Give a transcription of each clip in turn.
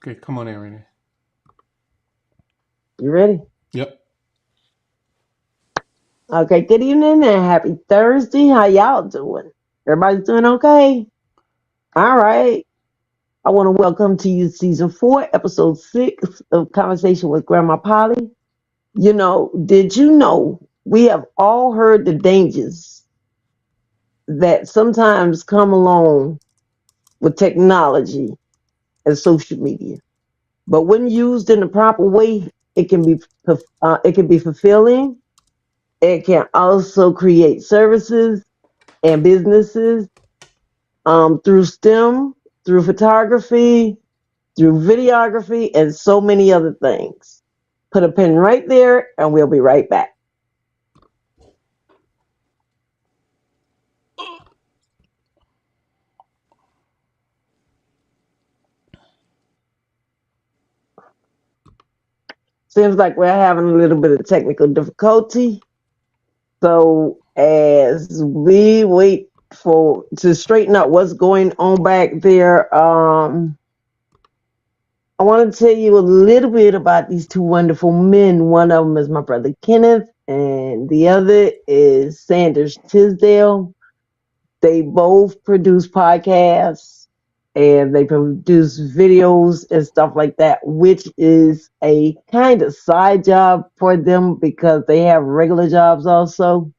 Okay, come on in, Renee. You ready? Yep. Okay, good evening and happy Thursday. How y'all doing? Everybody's doing okay? All right. I want to welcome to you season 4, episode 6 of Conversation with Grandma Polly. Did you know we have all heard the dangers that sometimes come along with technology and social media? But when used in the proper way, it can be fulfilling. It can also create services and businesses through STEM, through photography, through videography, and so many other things. Put a pin right there, and we'll be right back. Seems like we're having a little bit of technical difficulty. So as we wait to straighten out what's going on back there, I want to tell you a little bit about these two wonderful men. One of them is my brother Kenneth, and the other is Sanders Tisdale. They both produce podcasts and they produce videos and stuff like that, which is a kind of side job for them because they have regular jobs also.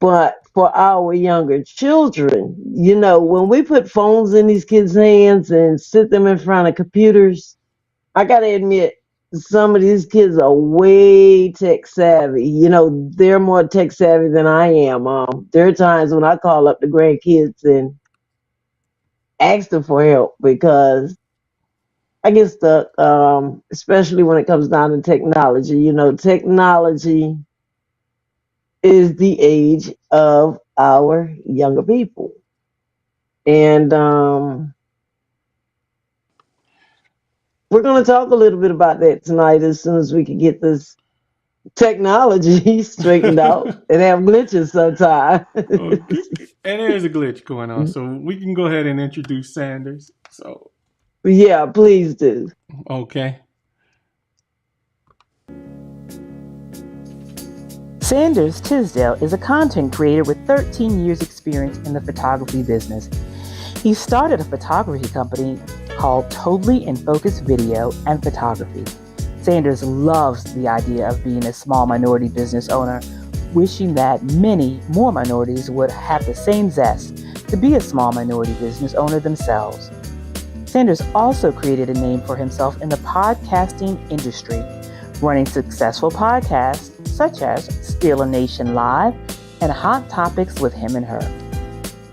But for our younger children, when we put phones in these kids' hands and sit them in front of computers, I gotta admit, some of these kids are way tech savvy. They're more tech savvy than I am. There are times when I call up the grandkids and ask them for help because I get stuck, especially when it comes down to technology. Technology is the age of our younger people. And we're going to talk a little bit about that tonight as soon as we can get this technology straightened out and have glitches sometimes. Okay. And there's a glitch going on, so we can go ahead and introduce Sanders. So, Yeah, please do. okay. Sanders Tisdale is a content creator with 13 years experience in the photography business. He started a photography company called Totally in Focus Video and Photography. Sanders loves the idea of being a small minority business owner, wishing that many more minorities would have the same zest to be a small minority business owner themselves. Sanders also created a name for himself in the podcasting industry, running successful podcasts such as Steal a Nation Live and Hot Topics with Him and Her.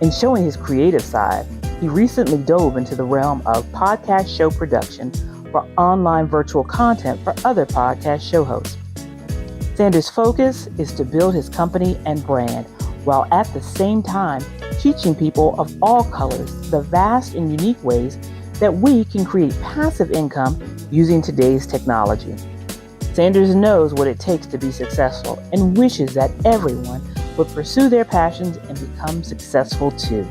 In showing his creative side, he recently dove into the realm of podcast show production for online virtual content for other podcast show hosts. Sanders' focus is to build his company and brand while at the same time teaching people of all colors the vast and unique ways that we can create passive income using today's technology. Sanders knows what it takes to be successful and wishes that everyone would pursue their passions and become successful too.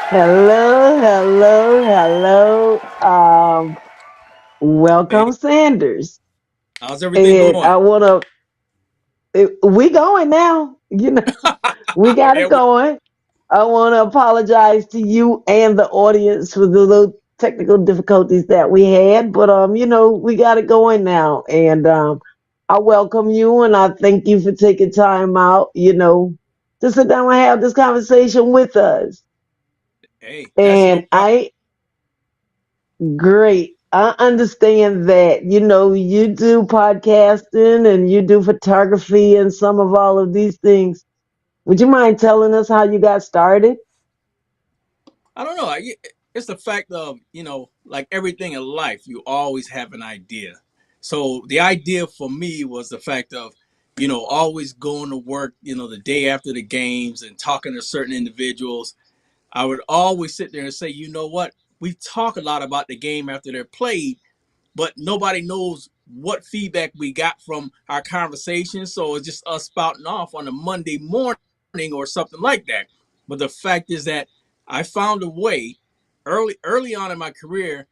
Hello. Welcome, Hey, Sanders. how's everything And going? I want we going now. We got it There we going. I want to apologize to you and the audience for the little technical difficulties that we had, but we got it going now, and I welcome you and I thank you for taking time out, to sit down and have this conversation with us. Hey, that's no And problem. great. I understand that, you do podcasting and you do photography and some of all of these things. Would you mind telling us how you got started? I don't know. It's the fact of, like everything in life, you always have an idea. So the idea for me was the fact of, always going to work, the day after the games and talking to certain individuals. I would always sit there and say, you know what? We talk a lot about the game after they're played, but nobody knows what feedback we got from our conversation. So it's just us spouting off on a Monday morning or something like that. But the fact is that I found a way early on in my career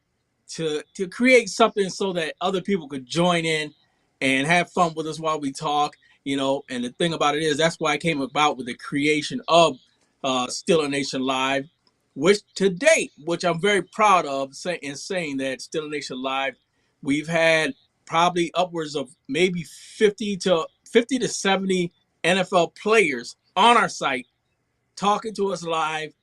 to create something so that other people could join in and have fun with us while we talk, and the thing about it is that's why I came about with the creation of Still a Nation Live, which to date, which I'm very proud of in saying that Still a Nation Live, we've had probably upwards of maybe 50 to 70 NFL players on our site talking to us live,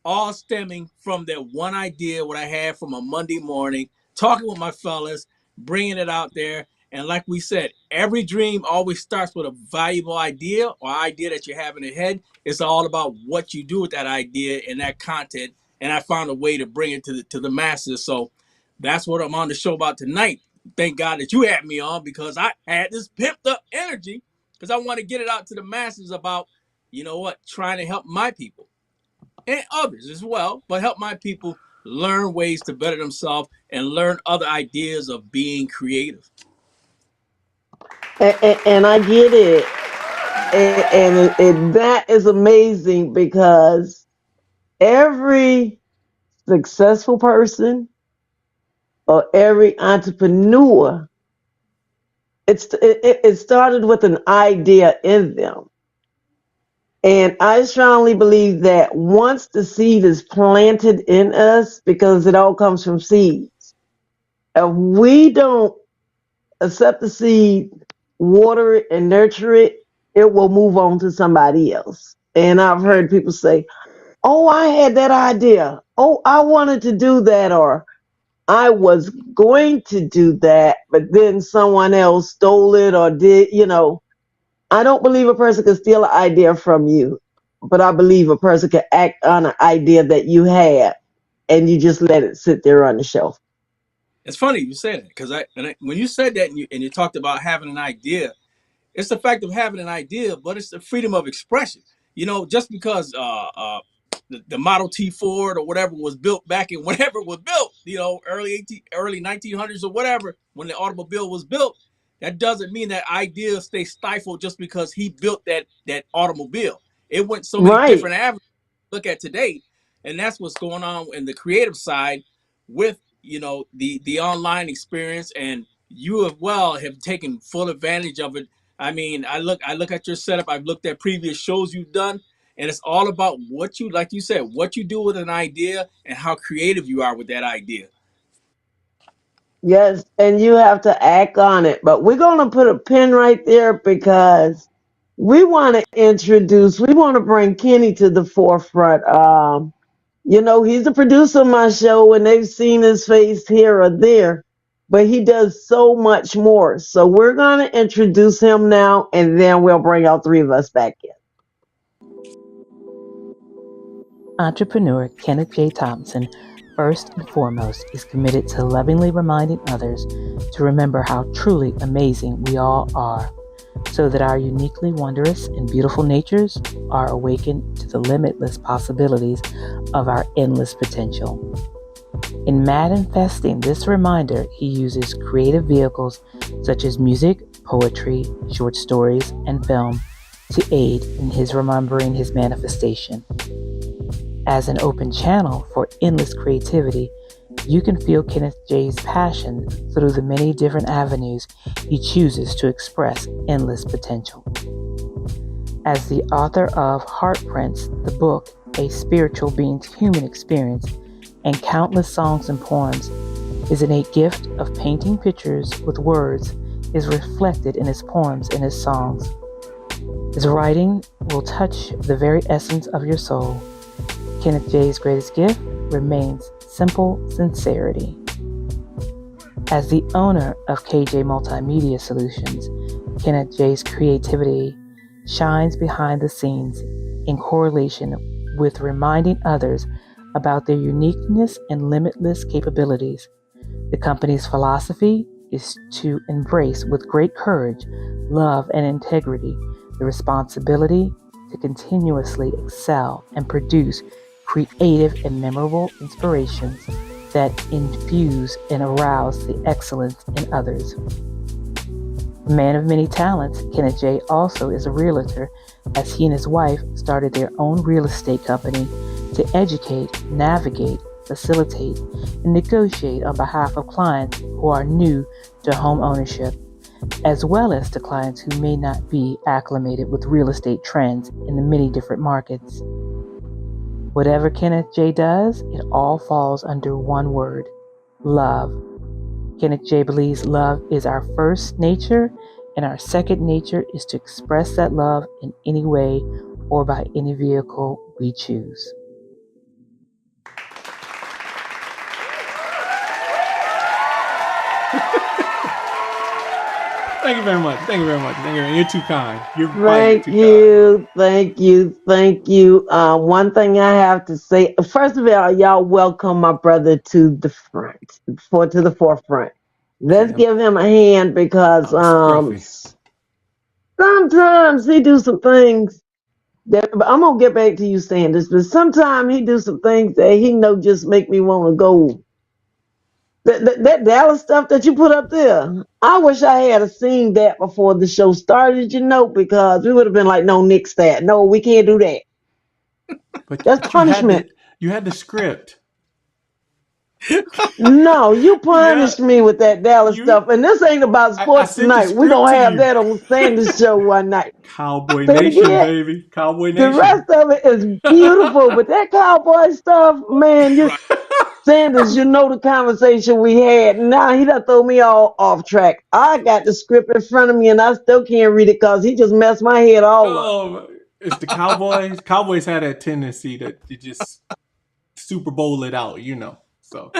all stemming from that one idea what I had from a Monday morning, talking with my fellas, bringing it out there. And like we said, every dream always starts with a valuable idea or idea that you have in your head. It's all about what you do with that idea and that content. And I found a way to bring it to the masses. So that's what I'm on the show about tonight. Thank God that you had me on, because I had this pimped up energy because I want to get it out to the masses about, trying to help my people and others as well, but help my people learn ways to better themselves and learn other ideas of being creative. And I get it. And that is amazing, because every successful person or every entrepreneur, it started with an idea in them. And I strongly believe that once the seed is planted in us, because it all comes from seeds, if we don't accept the seed, water it, and nurture it, it will move on to somebody else. And I've heard people say, oh, I had that idea. Oh, I wanted to do that, or I was going to do that, but then someone else stole it or did, I don't believe a person can steal an idea from you, but I believe a person can act on an idea that you had and you just let it sit there on the shelf. It's funny you say that, because when you said that and you talked about having an idea, it's the fact of having an idea, but it's the freedom of expression. Just because the Model T Ford or whatever was built back in whenever it was built, early 1900s or whatever, when the automobile was built, that doesn't mean that idea stays stifled just because he built that automobile. It went so many different avenues to look at today, and that's what's going on in the creative side with the online experience, and you as well have taken full advantage of it. I mean, I look at your setup. I've looked at previous shows you've done, and it's all about what you, like you said, what you do with an idea and how creative you are with that idea. Yes, and you have to act on it. But we're going to put a pin right there, because we want to bring Kenny to the forefront. He's the producer of my show, and they've seen his face here or there, but he does so much more. So we're going to introduce him now, and then we'll bring all three of us back in. Entrepreneur Kenneth J. Thompson, first and foremost, is committed to lovingly reminding others to remember how truly amazing we all are, so that our uniquely wondrous and beautiful natures are awakened to the limitless possibilities of our endless potential. In manifesting this reminder, he uses creative vehicles such as music, poetry, short stories, and film to aid in his remembering his manifestation. As an open channel for endless creativity, you can feel Kenneth J's passion through the many different avenues he chooses to express endless potential. As the author of Heartprints, the book, A Spiritual Being's Human Experience, and countless songs and poems, his innate gift of painting pictures with words is reflected in his poems and his songs. His writing will touch the very essence of your soul. Kenneth J's greatest gift remains simple sincerity. As the owner of KJ Multimedia Solutions, Kenneth J's creativity shines behind the scenes in correlation with reminding others about their uniqueness and limitless capabilities. The company's philosophy is to embrace with great courage, love, and integrity the responsibility to continuously excel and produce creative and memorable inspirations that infuse and arouse the excellence in others. A man of many talents, Kenneth J. also is a realtor, as he and his wife started their own real estate company to educate, navigate, facilitate, and negotiate on behalf of clients who are new to home ownership, as well as to clients who may not be acclimated with real estate trends in the many different markets. Whatever Kenneth J. does, it all falls under one word: love. Kenneth J. believes love is our first nature, and our second nature is to express that love in any way or by any vehicle we choose. Thank you very much. Thank you very much. Thank you. You're too kind. Thank you. One thing I have to say, first of all, y'all welcome my brother to the forefront. Let's give him a hand because sometimes he do some things that I'm gonna get back to you, Sanders, but sometimes he do some things that he know just make me want to go. That Dallas stuff that you put up there, I wish I had seen that before the show started, because we would have been like, no, nix that. No, we can't do that. But that's punishment. You had the script. No, you punished me with that Dallas stuff. And this ain't about sports tonight. We're going to have that on Sanders' show one night. Cowboy Nation, baby. Cowboy Nation. The rest of it is beautiful, but that cowboy stuff, man, Sanders, the conversation we had. Now he done throw me all off track. I got the script in front of me and I still can't read it because he just messed my head all up. It's the Cowboys. Cowboys had a tendency to just Super Bowl it out, So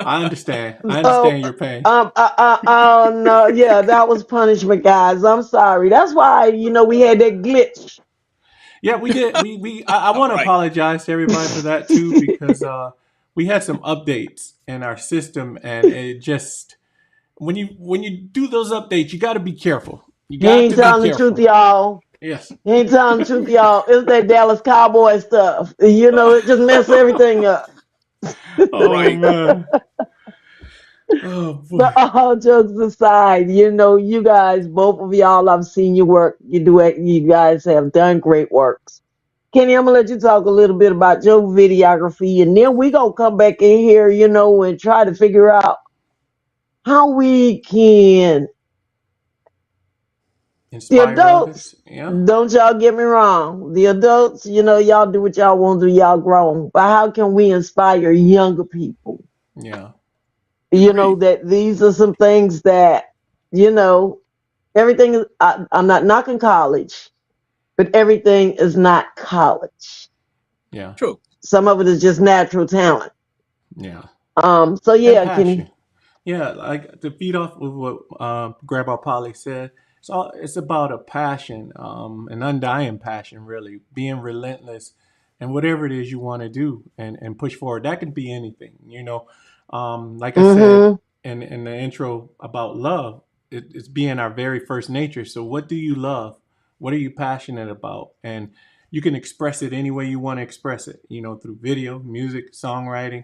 I understand. I understand your pain. No, yeah, that was punishment, guys. I'm sorry. That's why, we had that glitch. Yeah, we did. I want to apologize to everybody for that too, because we had some updates in our system, and it just when you do those updates, you got to be careful. You got to be careful. The truth, y'all. Yes. He ain't telling the truth, y'all. It's that Dallas Cowboy stuff. It just messes everything up. Man. Oh, boy. But all jokes aside, you guys, both of y'all, I've seen your work. You guys have done great works. Kenny, I'm gonna let you talk a little bit about your videography, and then we gonna come back in here, and try to figure out how we can inspire the adults. Don't y'all get me wrong. The adults, y'all do what y'all want to do. Y'all grown, but how can we inspire younger people? Yeah. That these are some things that, everything is, I'm not knocking college, but everything is not college. Yeah. True. Some of it is just natural talent. Yeah. So yeah, Kenny. Yeah, like to feed off of what Grandpa Polly said, it's about a passion, an undying passion, really, being relentless and whatever it is you want to do and push forward. That can be anything, like I said in the intro about love, it's being our very first nature. So what do you love? What are you passionate about? And you can express it any way you want to express it, through video, music, songwriting,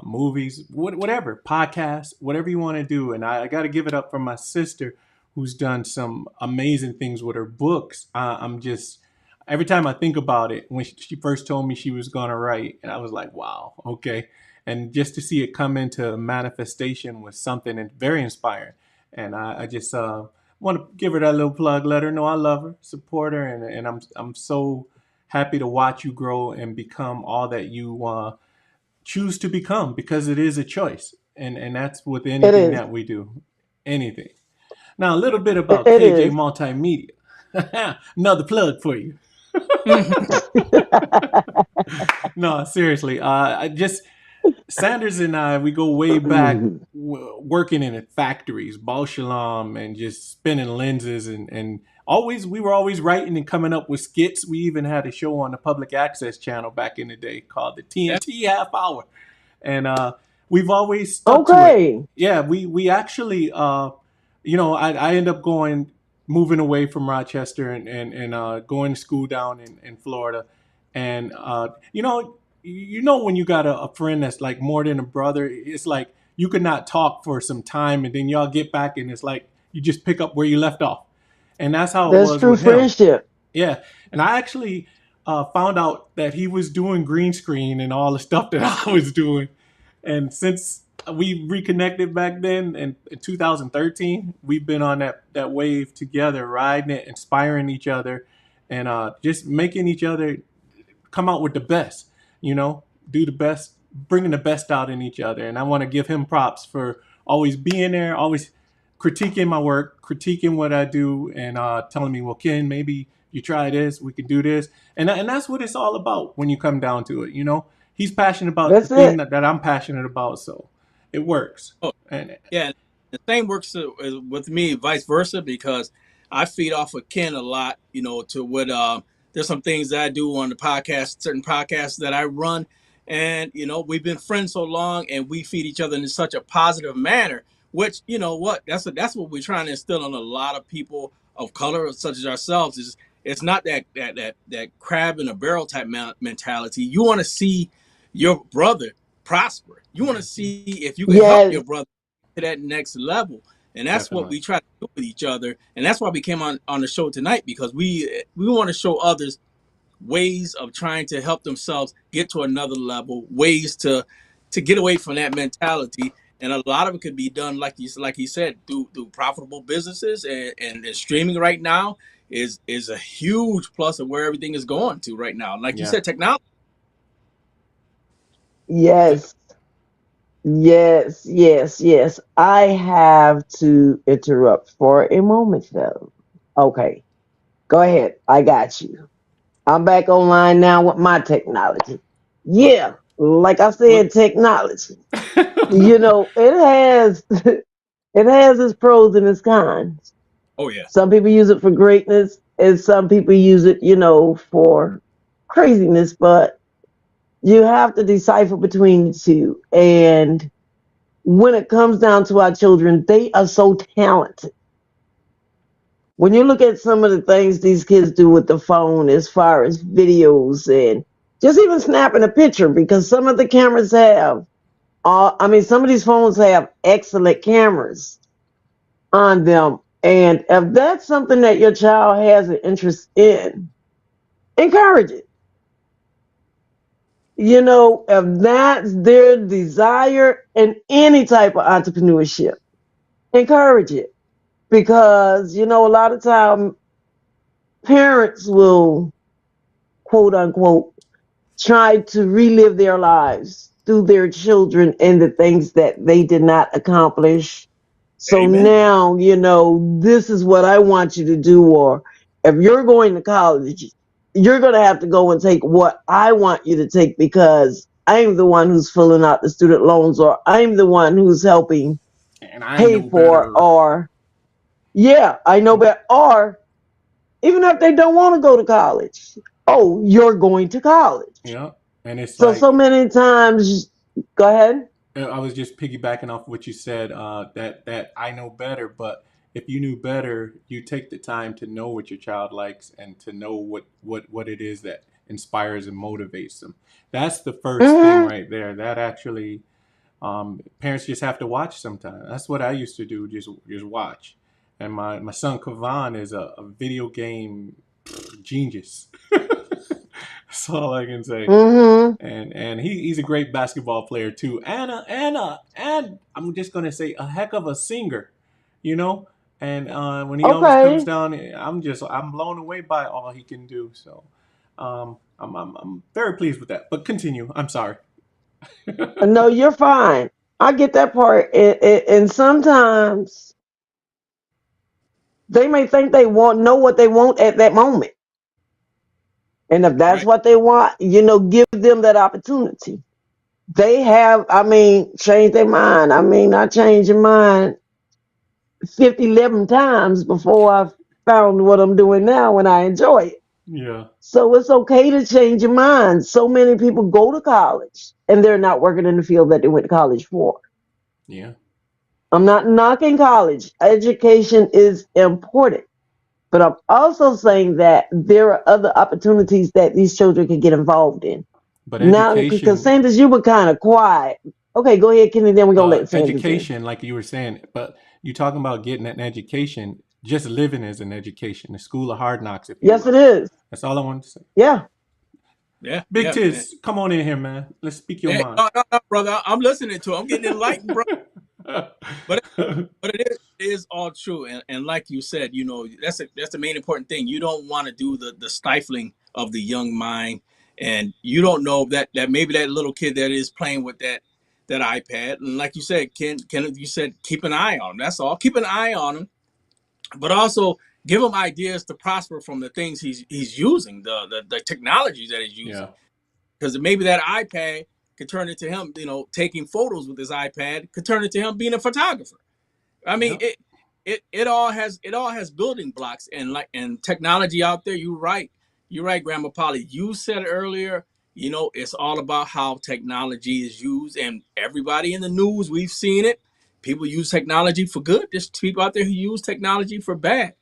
movies, whatever, podcasts, whatever you want to do. And I got to give it up for my sister, who's done some amazing things with her books. I'm just, every time I think about it, when she first told me she was going to write, and I was like, wow, okay. And just to see it come into manifestation was something very inspiring. And I just want to give her that little plug, let her know I love her, support her, and I'm so happy to watch you grow and become all that you choose to become, because it is a choice, and that's with anything that we do, anything. Now a little bit about KJ Multimedia. Another plug for you. No, seriously. Sanders and I, we go way back working in factories, Bal Shalom, and just spinning lenses and we were always writing and coming up with skits. We even had a show on the public access channel back in the day called the TNT Half Hour. And we've always stuck to it. Yeah, we actually I end up moving away from Rochester and going to school down in Florida. And when you got a friend that's like more than a brother, it's like you could not talk for some time, and then y'all get back and it's like you just pick up where you left off, and that's how it That's was true with him. friendship. Yeah, and I actually found out that he was doing green screen and all the stuff that I was doing, and since we reconnected back then in 2013, we've been on that wave together, riding it, inspiring each other, and just making each other come out with the best, do the best, bringing the best out in each other. And I want to give him props for always being there, always critiquing my work, critiquing what I do, and telling me, well, Ken, maybe you try this, we can do this. And that's what it's all about when you come down to it. He's passionate about the That's thing it. that I'm passionate about. So it works. Oh, And yeah. The same works with me, vice versa, because I feed off of Ken a lot, to what there's some things that I do on the podcast, certain podcasts that I run. And, we've been friends so long and we feed each other in such a positive manner, which, that's what we're trying to instill in a lot of people of color, such as ourselves, is it's not that crab in a barrel type mentality. You want to see your brother prosper. You want to see if you can help Yes. your brother to that next level. And that's what definitely. we try to do with each other. And that's why we came on the show tonight, because we want to show others ways of trying to help themselves get to another level, ways to get away from that mentality. And a lot of it could be done, like he said, through profitable businesses, and streaming right now is a huge plus of where everything is going to right now. Like you Yeah. said, technology. Yes. Yes, yes, yes. I have to interrupt for a moment though. Okay, go ahead. I got you. I'm back online now with my technology. Yeah, like I Well, said, technology. It has it has its pros and its cons. oh yeah, Some people use it for greatness, and some people use it, for craziness. But you have to decipher between the two. And when it comes down to our children, they are so talented. When you look at some of the things these kids do with the phone, as far as videos and just even snapping a picture, because some of the cameras have, some of these phones have excellent cameras on them. And if that's something that your child has an interest in, encourage it. If that's their desire in any type of entrepreneurship, encourage it. Because, a lot of time parents will, quote unquote, try to relive their lives through their children and the things that they did not accomplish. So amen. now, this is what I want you to do. Or if you're going to college, you're going to have to go and take what I want you to take, because I'm the one who's filling out the student loans, or I'm the one who's helping And I pay know for, better. or yeah, I know better. Or even if they don't want to go to college, oh, you're going to college. Yeah. And it's So like, many times, go ahead. I was just piggybacking off what you said, that I know better, but if you knew better, you take the time to know what your child likes and to know what it is that inspires and motivates them. That's the first thing Hmm. right there. That actually, parents just have to watch sometimes. That's what I used to do, just watch. And my son Kavan is a video game genius. That's all I can say. Hmm. And he's a great basketball player too, and I'm just gonna say a heck of a singer, you know. And when he always comes Okay. down, I'm blown away by all he can do. So I'm very pleased with that. But continue. I'm sorry. No, you're fine. I get that part. And sometimes they may think they know what they want at that moment. And if that's Right. what they want, give them that opportunity. They have, changed their mind. I changed your mind 11 times before I found what I'm doing now, and I enjoy it. Yeah. So it's okay to change your mind. So many people go to college and they're not working in the field that they went to college for. Yeah. I'm not knocking college. Education is important. But I'm also saying that there are other opportunities that these children can get involved in. But Now, because education, Sanders, you were kind of quiet. Okay, go ahead, Kennedy, then we're going to let Sanders in. education, like you were saying, but You talking about getting an education? Just living is an education. The school of hard knocks, if you Yes, will. it is. That's all I want to say. Yeah. Yeah, Big yeah. Tiz, come on in here, man. Let's speak your Hey, mind. no, no, no, brother. I'm listening to it. I'm getting enlightened, bro. But it is all true, and like you said, that's the main important thing. You don't want to do the stifling of the young mind, and you don't know that maybe that little kid that is playing with that iPad, and like you said, Kenneth, you said keep an eye on him. That's all. Keep an eye on him, but also give him ideas to prosper from the things he's using, the technologies that he's using, Yeah. because maybe that iPad could turn into him, taking photos with his iPad could turn into him being a photographer. I mean, Yep. it all has building blocks, and technology out there. You're right, Grandma Polly. You said earlier, it's all about how technology is used, and everybody in the news, we've seen it. People use technology for good. There's people out there who use technology for bad.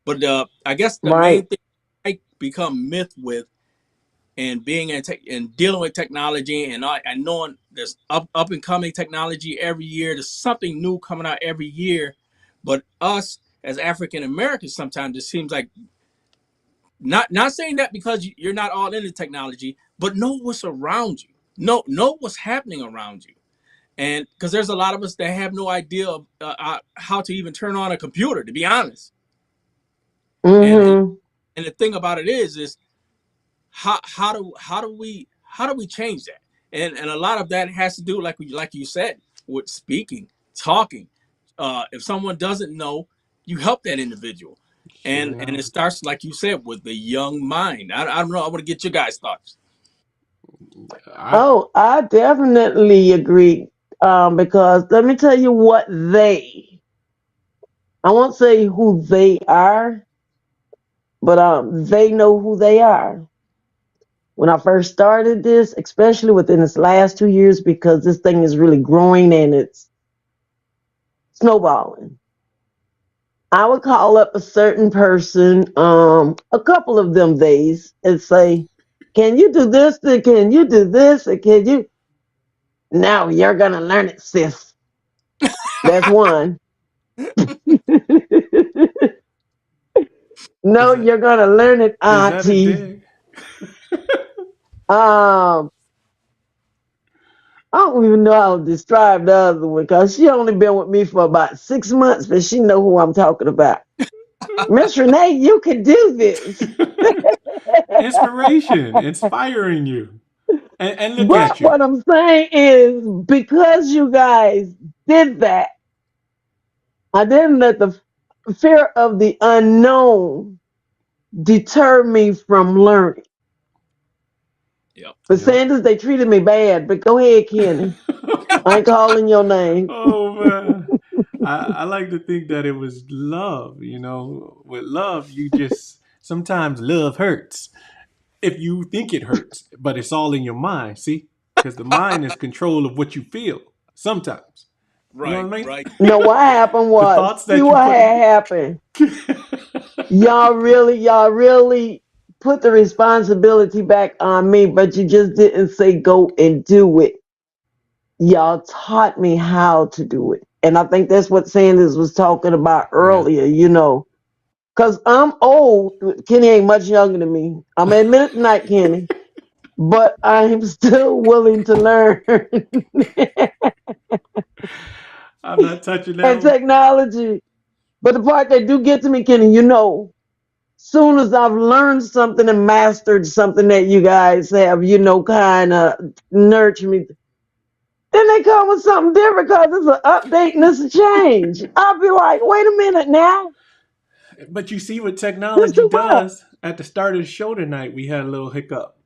But I guess the Right. main thing I become myth with, and being and dealing with technology, and knowing there's up and coming technology every year. There's something new coming out every year, but us as African Americans, sometimes it seems like, not saying that because you're not all into technology, but know what's around you, know what's happening around you, and because there's a lot of us that have no idea of how to even turn on a computer, to be honest. And Mm-hmm. and the thing about it is how do we change that? And a lot of that has to do, like you said, with speaking, talking. If someone doesn't know, you help that individual, Share and it knowledge. starts, like you said, with the young mind. I don't know. I want to get your guys' thoughts. I Oh, I definitely agree. Because let me tell you what I won't say who they are, but they know who they are. When I first started this, especially within this last 2 years, because this thing is really growing and it's snowballing. I would call up a certain person, a couple of them days, and say, "Can you do this? And can you do this? And can you?" "Now you're gonna learn it, sis." That's one. is "No, that you're gonna learn it, is that a auntie." dig? Um, I don't even know how to describe the other one because she only been with me for about 6 months, but she know who I'm talking about. "Miss Renee, you can do this." Inspiration, inspiring you, and look But at you. what I'm saying is, because you guys did that, I didn't let the fear of the unknown deter me from learning. Yep. But Yep. Sanders, they treated me bad. But go ahead, Kenny. I ain't calling your name. Oh man. I like to think that it was love, With love, you just sometimes love hurts. If you think it hurts, but it's all in your mind, see? Because the mind is control of what you feel sometimes. You know Right, what I mean? right. No, what happened The was, thoughts see that you what put had happened. Y'all really put the responsibility back on me, but you just didn't say go and do it. Y'all taught me how to do it. And I think that's what Sanders was talking about Yeah. earlier. Because I'm old. Kenny ain't much younger than me. I'm admit it tonight, Kenny. But I'm still willing to learn. I'm not touching that And one. technology. But the part that do get to me, Kenny, soon as I've learned something and mastered something that you guys have, kind of nurture me, then they come with something different because it's an update and it's a change. I'll be like, wait a minute now. But you see what This technology too much. does. At the start of the show tonight, we had a little hiccup.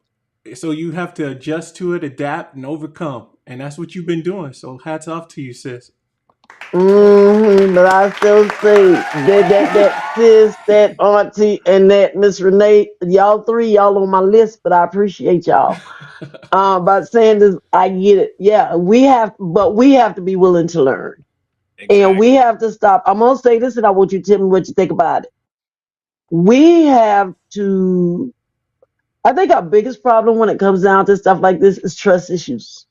So you have to adjust to it, adapt, and overcome. And that's what you've been doing. So hats off to you, sis. But I still say that sis, that auntie, and that Miss Renee, y'all three, y'all on my list, but I appreciate y'all. But Sanders, I get it. Yeah, but we have to be willing to learn. And we Exactly. have to stop. I'm gonna say this and I want you to tell me what you think about it. We have to, I think our biggest problem when it comes down to stuff like this is trust issues.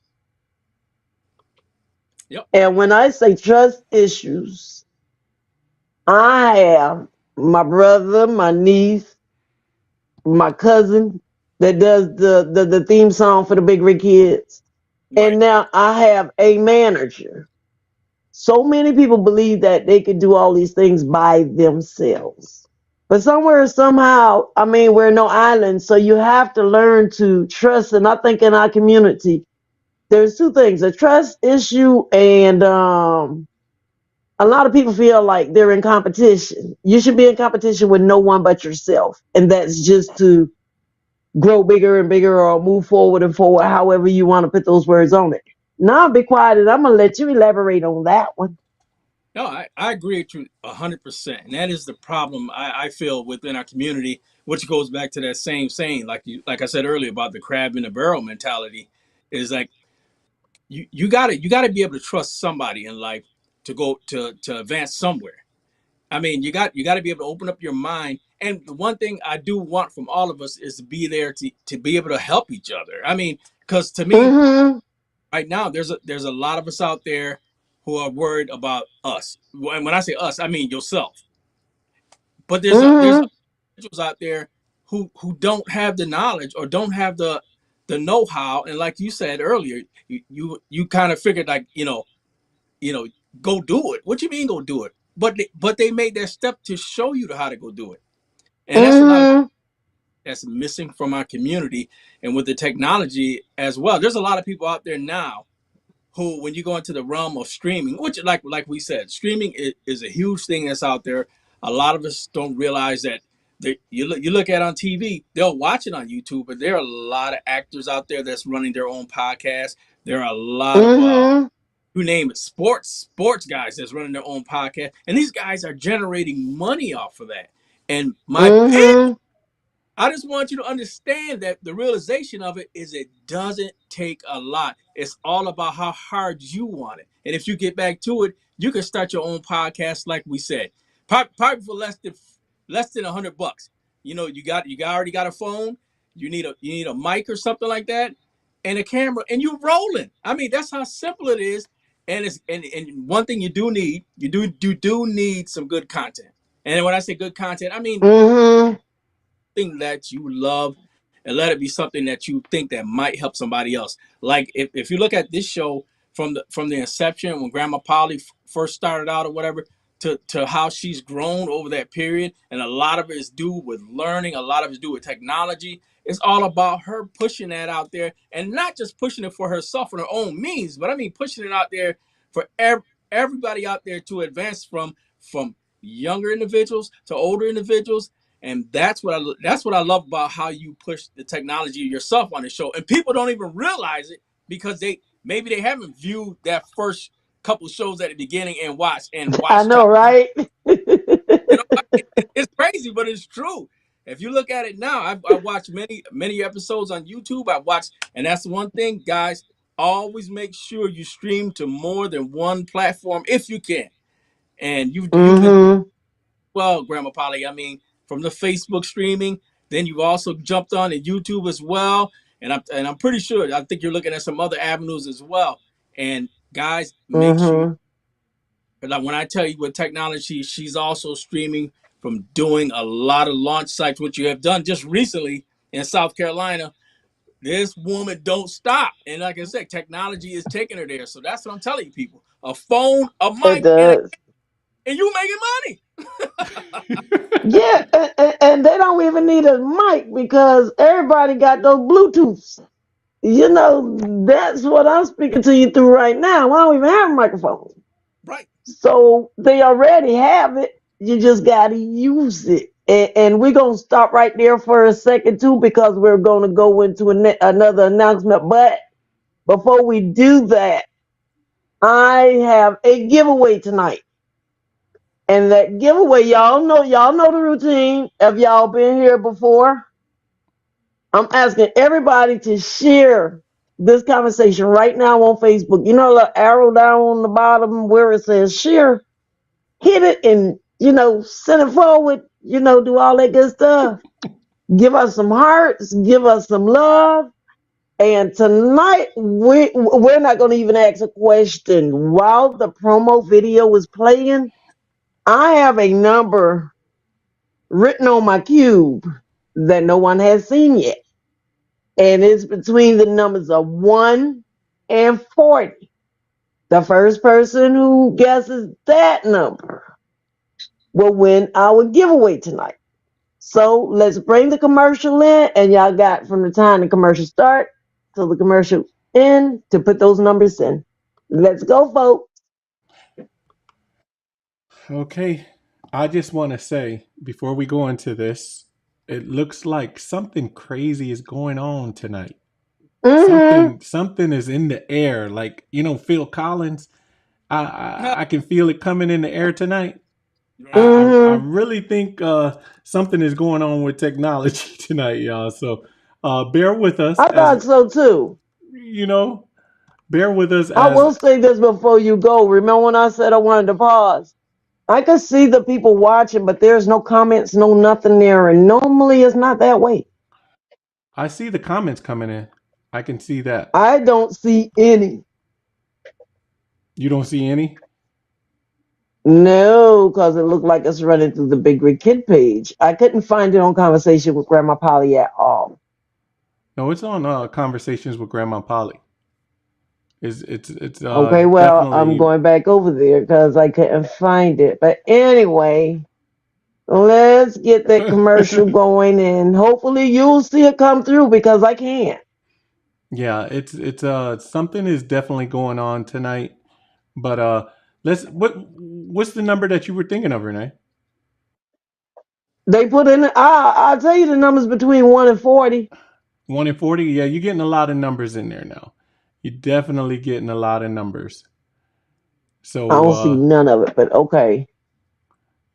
Yep. And when I say trust issues, I have my brother, my niece, my cousin that does the theme song for the Big Rig Kids. Right. And now I have a manager. So many people believe that they could do all these things by themselves. But somewhere, somehow, I mean, we're no island. So you have to learn to trust. And I think in our community, there's two things, a trust issue, and a lot of people feel like they're in competition. You should be in competition with no one but yourself. And that's just to grow bigger and bigger or move forward and forward, however you want to put those words on it. Now I'll be quiet and I'm going to let you elaborate on that one. No, I agree with you 100%, and that is the problem I feel within our community, which goes back to that same saying, like I said earlier about the crab in the barrel mentality, is like you gotta be able to trust somebody in life to go to advance somewhere. I mean, you got to be able to open up your mind. And the one thing I do want from all of us is to be there to be able to help each other. I mean, because to me, Mm-hmm. right now there's a lot of us out there who are worried about us. And when I say us, I mean yourself. But there's Mm-hmm. individuals out there who don't have the knowledge or don't have the know-how. And like you said earlier, you kind of figured like you know go do it. What you mean go do it? But they made that step to show you how to go do it. And that's a lot of Mm-hmm. that's missing from our community. And with the technology as well, there's a lot of people out there now who, when you go into the realm of streaming, which like we said, streaming is a huge thing that's out there. A lot of us don't realize that you look at on TV, they'll watch it on YouTube, but there are a lot of actors out there that's running their own podcast. There are a lot of Mm-hmm. you name it, sports guys that's running their own podcast, and these guys are generating money off of that. And my Mm-hmm. I just want you to understand that the realization of it is it doesn't take a lot. It's all about how hard you want it. And if you get back to it, you can start your own podcast, like we said, probably for less than $100. Already got a phone. You need a mic or something like that, and a camera, and you rolling. I mean, that's how simple it is. And one thing you do need some good content. And when I say good content, I mean Mm-hmm. something that you love, and let it be something that you think that might help somebody else. Like if you look at this show from the inception, when Grandma Polly first started out or whatever, to how she's grown over that period, and a lot of it is due with learning, a lot of it is due with technology. It's all about her pushing that out there, and not just pushing it for herself and her own means, but I mean pushing it out there for everybody out there to advance from younger individuals to older individuals. And that's what I love about how you push the technology yourself on the show. And people don't even realize it because they haven't viewed that first couple shows at the beginning and I watched know, right? it's crazy, but it's true. If you look at it now, I watched many episodes on YouTube. I watched, and that's one thing, guys. Always make sure you stream to more than one platform if you can, and you've been Mm-hmm. well, Grandma Polly. I mean, from the Facebook streaming, then you've also jumped on to YouTube as well, and I'm pretty sure. I think you're looking at some other avenues as well. And guys, make sure, Mm-hmm. like when I tell you with technology, she's also streaming from doing a lot of launch sites, which you have done just recently in South Carolina. This woman don't stop, and like I said, technology is taking her there. So that's what I'm telling you, people: a phone, a It mic, does. and you making money. Yeah, and they don't even need a mic because everybody got those Bluetooths. You know, that's what I'm speaking to you through right now. I don't even have a microphone. Right. So they already have it. You just got to use it. And we're going to stop right there for a second, too, because we're going to go into another announcement. But before we do that, I have a giveaway tonight. And that giveaway, y'all know the routine. Have y'all been here before? I'm asking everybody to share this conversation right now on Facebook. You know, the arrow down on the bottom where it says share, hit it and, send it forward, do all that good stuff. Give us some hearts, give us some love. And tonight, we're not going to even ask a question. While the promo video is playing, I have a number written on my cube that no one has seen yet. And it's between the numbers of 1 and 40. The first person who guesses that number will win our giveaway tonight. So let's bring the commercial in, and y'all got from the time the commercial start till the commercial end to put those numbers in. Let's go, folks. Okay. I just want to say before we go into this, it looks like something crazy is going on tonight. Mm-hmm. Something is in the air. Like, Phil Collins. I can feel it coming in the air tonight. I Mm-hmm. really think something is going on with technology tonight, y'all. So bear with us I as thought so too. you know. Bear with us I as will say this before you go. Remember when I said I wanted to pause? I could see the people watching, but there's no comments, no nothing there. And normally it's not that way. I see the comments coming in. I can see that. I don't see any. You don't see any? No, because it looked like it's running through the Big Rig Kid page. I couldn't find it on Conversation with Grandma Polly at all. No, it's on Conversations with Grandma Polly. It's Okay, well, I'm definitely going back over there because I couldn't find it. But anyway, let's get that commercial going, and hopefully you'll see it come through because I can't. yeah, it's something is definitely going on tonight. But what's the number that you were thinking of, Renee? They put in, I'll tell you the numbers between 1 and 40. 1 and 40? Yeah, you're getting a lot of numbers in there now. You're definitely getting a lot of numbers. I So don't see none of it, but okay.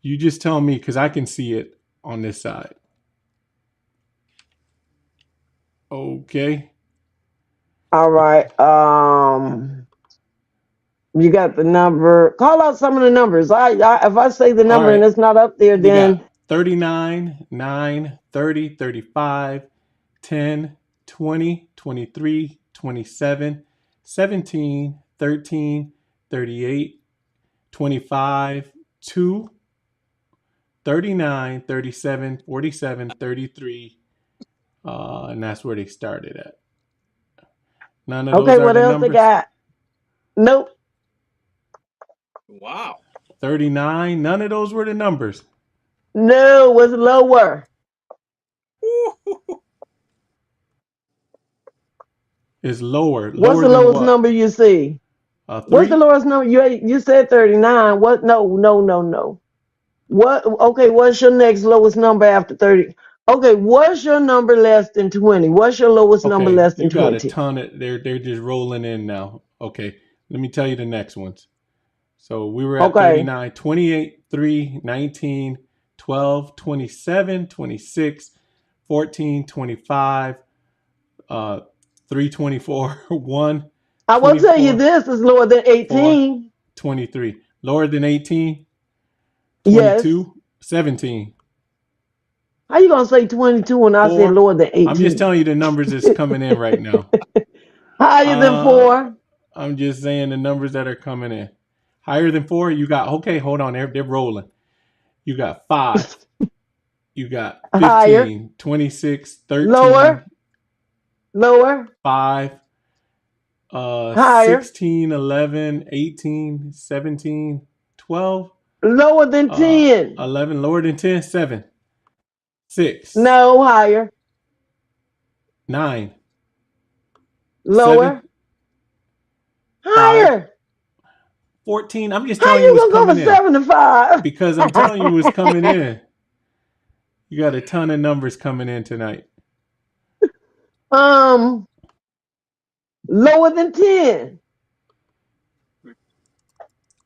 you just tell me because I can see it on this side. Okay. All right. You got the number. Call out some of the numbers. If I say the All number and right. it's not up there, You then got 39, 9, 30, 35, 10, 20, 23, 27, 17, 13, 38, 25, 2, 39, 37, 47, 33, and that's where they started at. None of okay. those are What the else they numbers. got? Nope. Wow. 39, none of those were the numbers. No, was lower. It's lower. What's Lower the than lowest what? number you see? What's the 3? lowest number? You said 39. What? No, no, no, no. What? Okay. What's your next lowest number after 30? Okay. What's your number less than 20? What's your lowest number Okay, less than you got a 20? ton of they're just rolling in now. Okay, let me tell you the next ones. So we were at Okay. 39, 28, 3, 19, 12, 27, 26, 14, 25, 324, 1, I will tell you 24, this is lower than 4, 18. 23. Lower than 18, Yes. 22, 17, How you gonna say 22 when I said 4. lower than I'm just 18? telling you the numbers that's coming in right now. Higher than Uh, 4? I'm just saying the numbers that are coming in. Higher than 4, you got, okay, hold on, they're rolling. You got 5, you got Higher? 15, 26, Lower? 13, Lower? 5, Higher? 16, 11, 18, 17, 12, Lower than 10? 11, lower than 10, 7, 6, No, higher. 9, 7, Lower? 5, Higher. 14. I'm just How telling you you what's gonna go coming from in 7 to 5? because I'm telling you what's coming in. You got a ton of numbers coming in tonight. um, Lower than 10.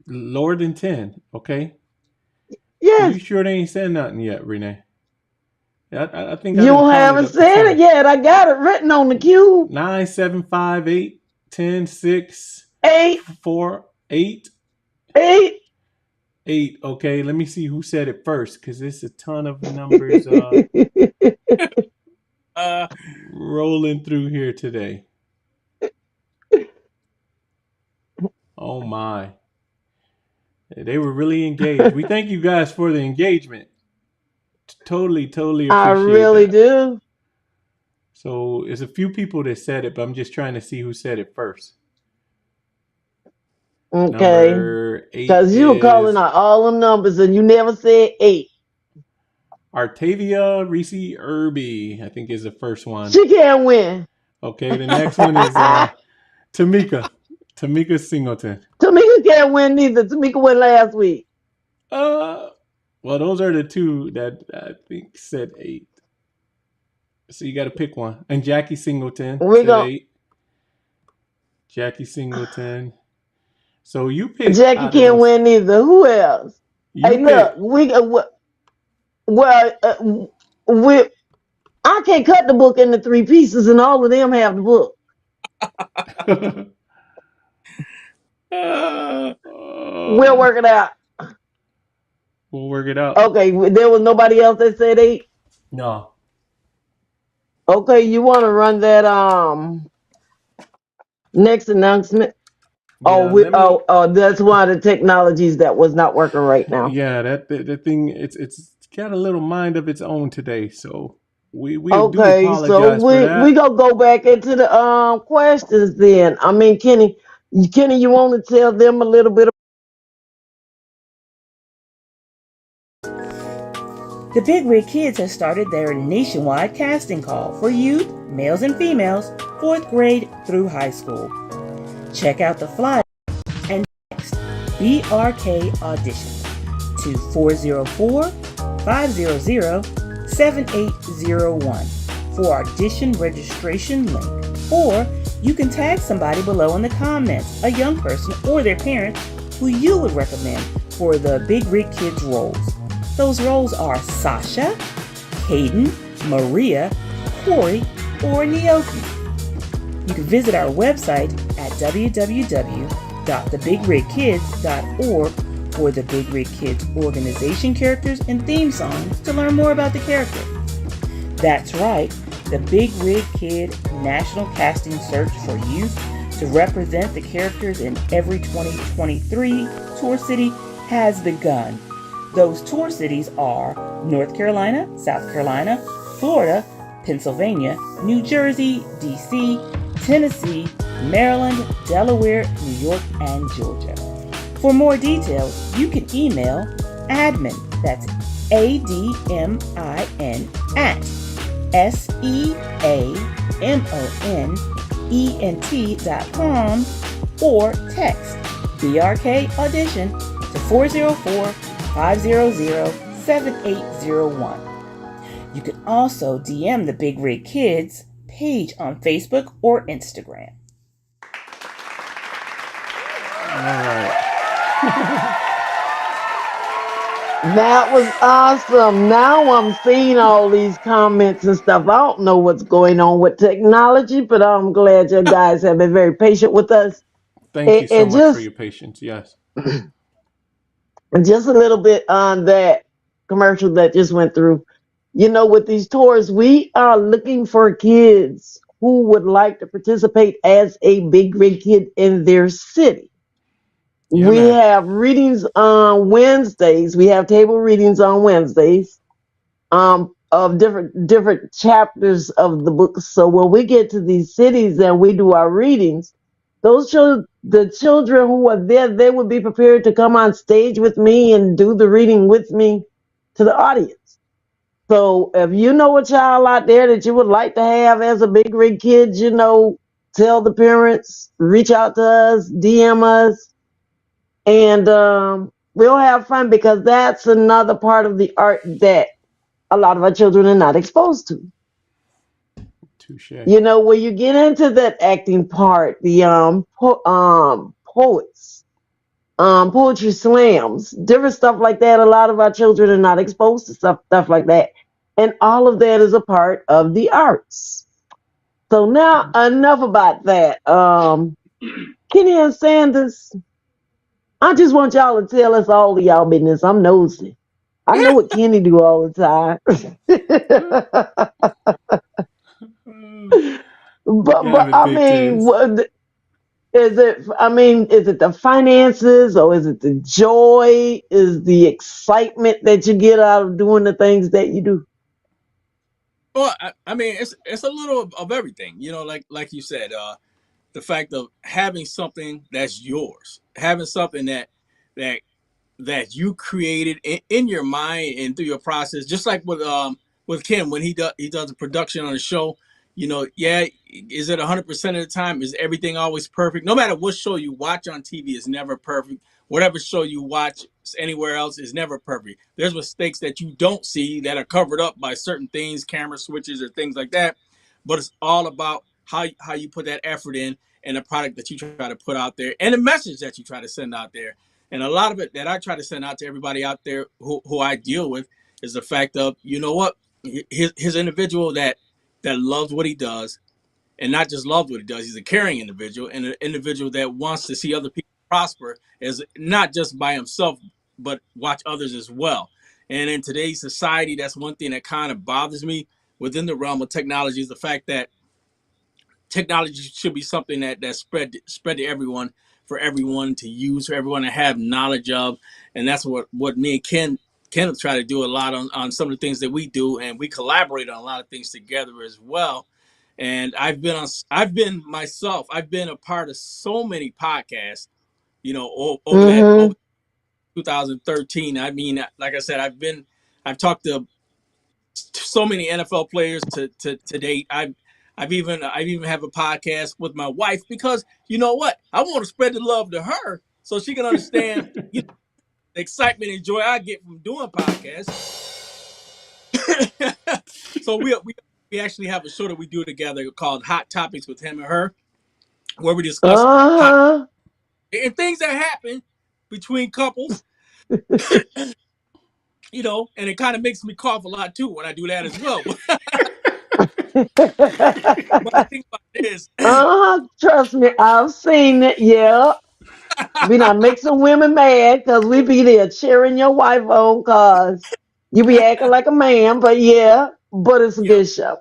Lower than 10, okay? Are you Yes. sure they ain't said nothing yet, Renee? I think I done You counted haven't up to said it 10. yet. I got it written on the cube. 9, 7, 5, 8, 10, 6, 8, 4, 8, 8. 8. Okay, let me see who said it first because there's a ton of numbers Uh, rolling through here today. Oh my. They were really engaged. We thank you guys for the engagement. Totally I appreciate really that. do. So there's a few people that said it, but I'm just trying to see who said it first. Okay. Number 8 Because you were calling is out all them numbers and you never said 8. Artavia Reese Irby, I think is the first one. She can't win. Okay, the next one is Tamika Singleton. Tamika can't win neither. Tamika won last week. Well, those are the two that I think said 8. So you got to pick one. And Jackie Singleton said 8. Jackie Singleton. So you pick. Jackie can't win neither. Who else? Hey, pick. look, we I can't cut the book into 3 pieces, and all of them have the book. We'll work it out. We'll work it out. Okay, there was nobody else that said 8? No. Okay, you want to run that next announcement? Yeah, that's one of the technologies that was not working right now. Yeah, that thing it's got a little mind of its own today, so we do apologize for that. We gonna go back into the questions then. I mean, Kenny, you want to tell them a little bit? The Big Rig Kids has started their nationwide casting call for youth, males and females, 4th grade through high school. Check out the flyer and text BRK Audition to 404-500-7801 for audition registration link. Or you can tag somebody below in the comments, a young person or their parent who you would recommend for the Big Rig Kids roles. Those roles are Sasha, Caden, Maria, Corey, or Nioki. You can visit our website at www.thebigrigkids.org for the Big Rig Kids organization characters and theme songs to learn more about the character. That's right, the Big Rig Kid National Casting Search for Youth to represent the characters in every 2023 tour city has begun. Those tour cities are North Carolina, South Carolina, Florida, Pennsylvania, New Jersey, D.C., Tennessee, Maryland, Delaware, New York, and Georgia. For more details, you can email admin, that's ADMIN, at SEAMONENT.com or text BRK Audition to 404-500-7801. You can also DM the Big Rig Kids page on Facebook or Instagram. All right. That was awesome. Now I'm seeing all these comments and stuff. I don't know what's going on with technology, but I'm glad you guys have been very patient with us. Thank you so much for your patience. Yes. Just a little bit on that commercial that just went through. You know, with these tours, we are looking for kids who would like to participate as a Big Rig Kid in their city. Yeah, we have readings on Wednesdays. We have table readings on Wednesdays of different chapters of the book. So when we get to these cities and we do our readings, the children who are there, they would be prepared to come on stage with me and do the reading with me to the audience. So if you know a child out there that you would like to have as a Big Rig Kid, you know, tell the parents, reach out to us, DM us, and we'll have fun, because that's another part of the art that a lot of our children are not exposed to. Touche. You know, when you get into that acting part, the poets, poetry slams, different stuff like that, a lot of our children are not exposed to stuff like that. And all of that is a part of the arts. So now, enough about that. Kenny and Sanders, I just want y'all to tell us all of y'all business. I'm nosy. I know what Kenny do all the time. but I mean, Is it, I mean, is it the finances or is it the joy? Is the excitement that you get out of doing the things that you do? Well, I mean, it's a little of everything. Like you said, the fact of having something that's yours, having something that that you created in your mind and through your process, just like with Ken when he does the production on the show. Yeah, is it 100% of the time? Is everything always perfect? No matter what show you watch on TV is never perfect. Whatever show you watch anywhere else is never perfect. There's mistakes that you don't see that are covered up by certain things, camera switches or things like that. But it's all about how you put that effort in and the product that you try to put out there and the message that you try to send out there. And a lot of it that I try to send out to everybody out there who I deal with is the fact of, you know what, his individual that loves what he does, and not just loves what he does. He's a caring individual and an individual that wants to see other people prosper, as not just by himself, but watch others as well. And in today's society, that's one thing that kind of bothers me within the realm of technology is the fact that technology should be something that spread to everyone, for everyone to use, for everyone to have knowledge of. And that's what me and Kenneth try to do a lot on some of the things that we do, and we collaborate on a lot of things together as well. And I've been a part of so many podcasts, over Mm-hmm. 2013. I mean, like I said, I've talked to so many NFL players to date. I've even have a podcast with my wife, because you know what? I want to spread the love to her so she can understand, the excitement and joy I get from doing podcasts. So we actually have a show that we do together called Hot Topics with him and her, where we discuss hot Uh-huh. and things that happen between couples, and it kind of makes me cough a lot too when I do that as well. But the thing about it is, Trust me, I've seen it. Yeah. We not make some women mad because we be there cheering your wife on because you be acting like a man, but yeah, but it's a yeah. good show.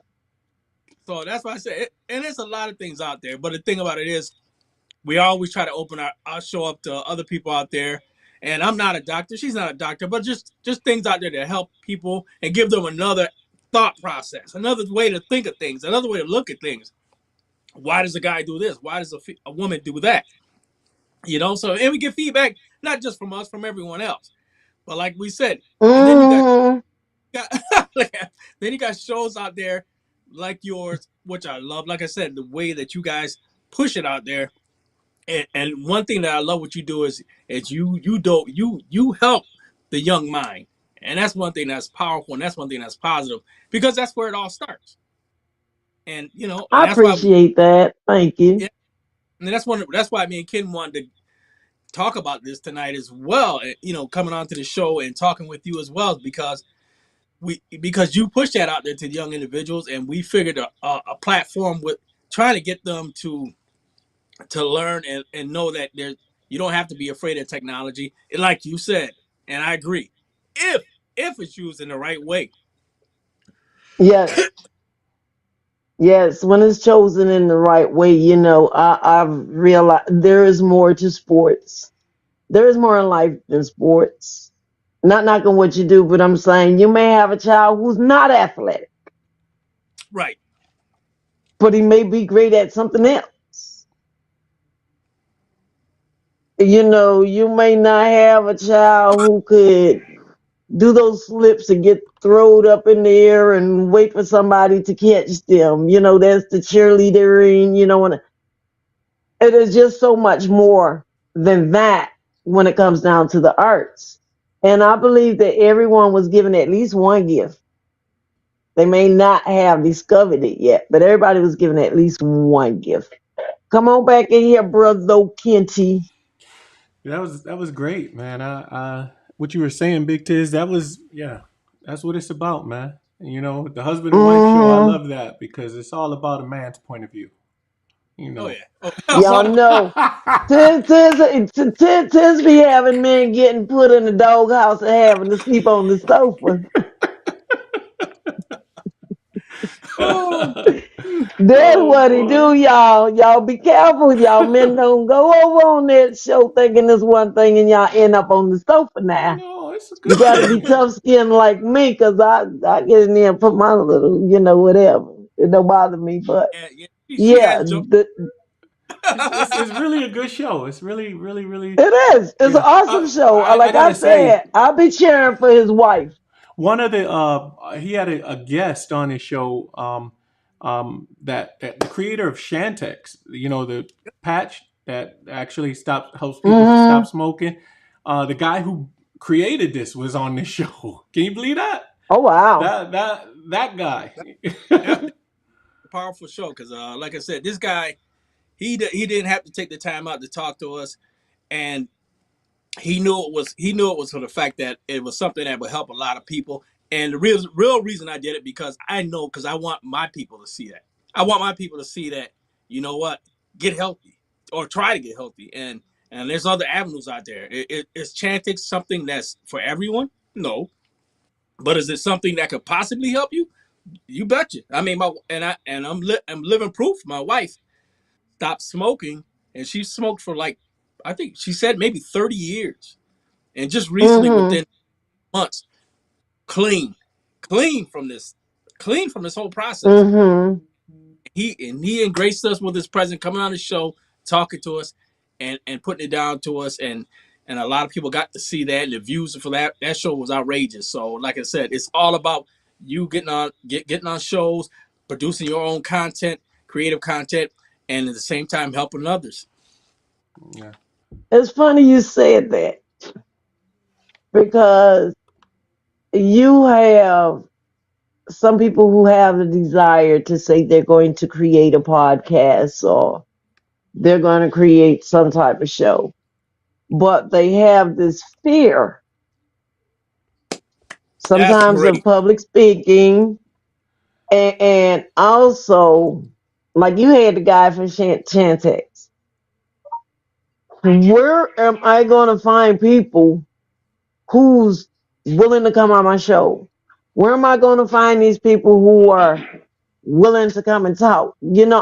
So that's why I say it, and there's a lot of things out there. But the thing about it is, we always try to open our show up to other people out there. And I'm not a doctor, she's not a doctor, but just things out there to help people and give them another thought process, another way to think of things, another way to look at things. Why does a guy do this? Why does a woman do that? So, and we get feedback not just from us, from everyone else. But like we said, and then Mm-hmm. got then you got shows out there like yours, which I love. Like I said, the way that you guys push it out there. And one thing that I love what you do is you help the young mind, and that's one thing that's powerful, and that's one thing that's positive, because that's where it all starts. And I and that's why appreciate that. Thank you. yeah, and that's why me and Ken wanted to talk about this tonight as well. Coming onto the show and talking with you as well, because you push that out there to the young individuals, and we figured a platform with trying to get them to learn and know that you don't have to be afraid of technology. And like you said, and I agree, if it's used in the right way. Yes. Yes, when it's chosen in the right way, I've realized there is more to sports. There is more in life than sports. Not knocking what you do, but I'm saying you may have a child who's not athletic, Right. but he may be great at something else. You may not have a child who could do those flips and get thrown up in the air and wait for somebody to catch them. That's the cheerleading, and it is just so much more than that when it comes down to the arts. And I believe that everyone was given at least one gift. They may not have discovered it yet, but everybody was given at least one gift. Come on back in here, brother Kenty. That was great, man. What you were saying, Big Tiz, that's what it's about, man. The husband and wife show, I Mm-hmm. love that because it's all about a man's point of view. You Oh know. yeah. Oh, Y'all know. Tis be having men getting put in the doghouse and having to sleep on the sofa. That's Oh what he boy. do, y'all. Y'all be careful. Y'all men don't go over on that show thinking it's one thing and y'all end up on the sofa now. No, it's a You good got to be thing. tough skinned like me because I get in there and put my little, whatever. It don't bother me. But Yeah, yeah. She yeah, enjoyed. It's really a good show. It's really, really, really, it is. It's an yeah. awesome show. I Like I gotta say, said, I'll be cheering for his wife. one of the he had a guest on his show, that the creator of Shantex, the patch that actually helps people stop Mm-hmm. smoking. The guy who created this was on this show. Can you believe that? Oh, wow. That guy. Yeah, a powerful show because, like I said, this guy he didn't have to take the time out to talk to us, and he knew it was for the fact that it was something that would help a lot of people. And the real reason I did it because I want my people to see that. I want my people to see that, you know what, get healthy or try to get healthy. And there's other avenues out there. Is Chantix something that's for everyone? No. But is it something that could possibly help you? You betcha. I mean, I'm living proof. My wife stopped smoking, and she smoked for like, I think she said maybe 30 years, and just recently, Mm-hmm. within months, clean, clean from this, clean from this whole process. Mm-hmm. He engraced us with his presence, coming on the show, talking to us, and putting it down to us, and a lot of people got to see that, and the views for that show was outrageous. So, like I said, it's all about you getting on shows, producing your own content, creative content, and at the same time helping others. Yeah. It's funny you said that because you have some people who have a desire to say they're going to create a podcast or they're going to create some type of show, but they have this fear That's sometimes of great. public speaking, and also like you had the guy from Chantex. Where am I going to find people who's willing to come on my show? Where am I going to find these people who are willing to come and talk?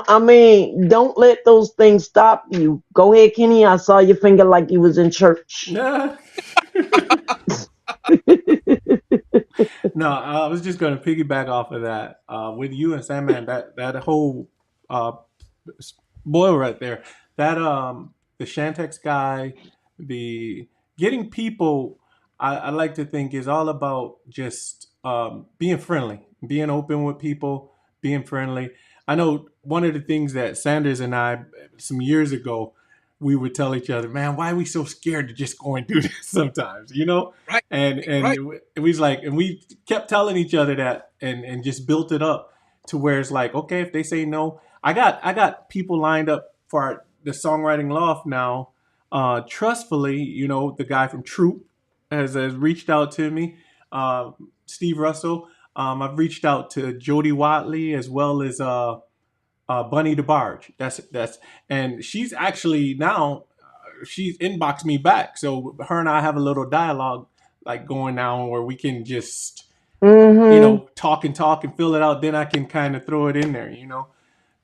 I mean, don't let those things stop you. Go ahead, Kenny. I saw your finger like you was in church. Nah. No, I was just going to piggyback off of that with you and Sandman. That whole uh, boil right there. That the Shantex guy, the getting people. I like to think is all about just being friendly, being open with people, being friendly. I know one of the things that Sanders and I some years ago we would tell each other, man, why are we so scared to just go and do this sometimes, Right, and right. it was like, and we kept telling each other that, and just built it up to where it's like, okay, if they say no, I got people lined up for the songwriting loft now. Trustfully, the guy from Troop has reached out to me, Steve Russell. I've reached out to Jody Watley as well as Bunny DeBarge. That's and she's actually now she's inboxed me back. So her and I have a little dialogue like going now where we can just Mm-hmm. talk and fill it out. Then I can kind of throw it in there,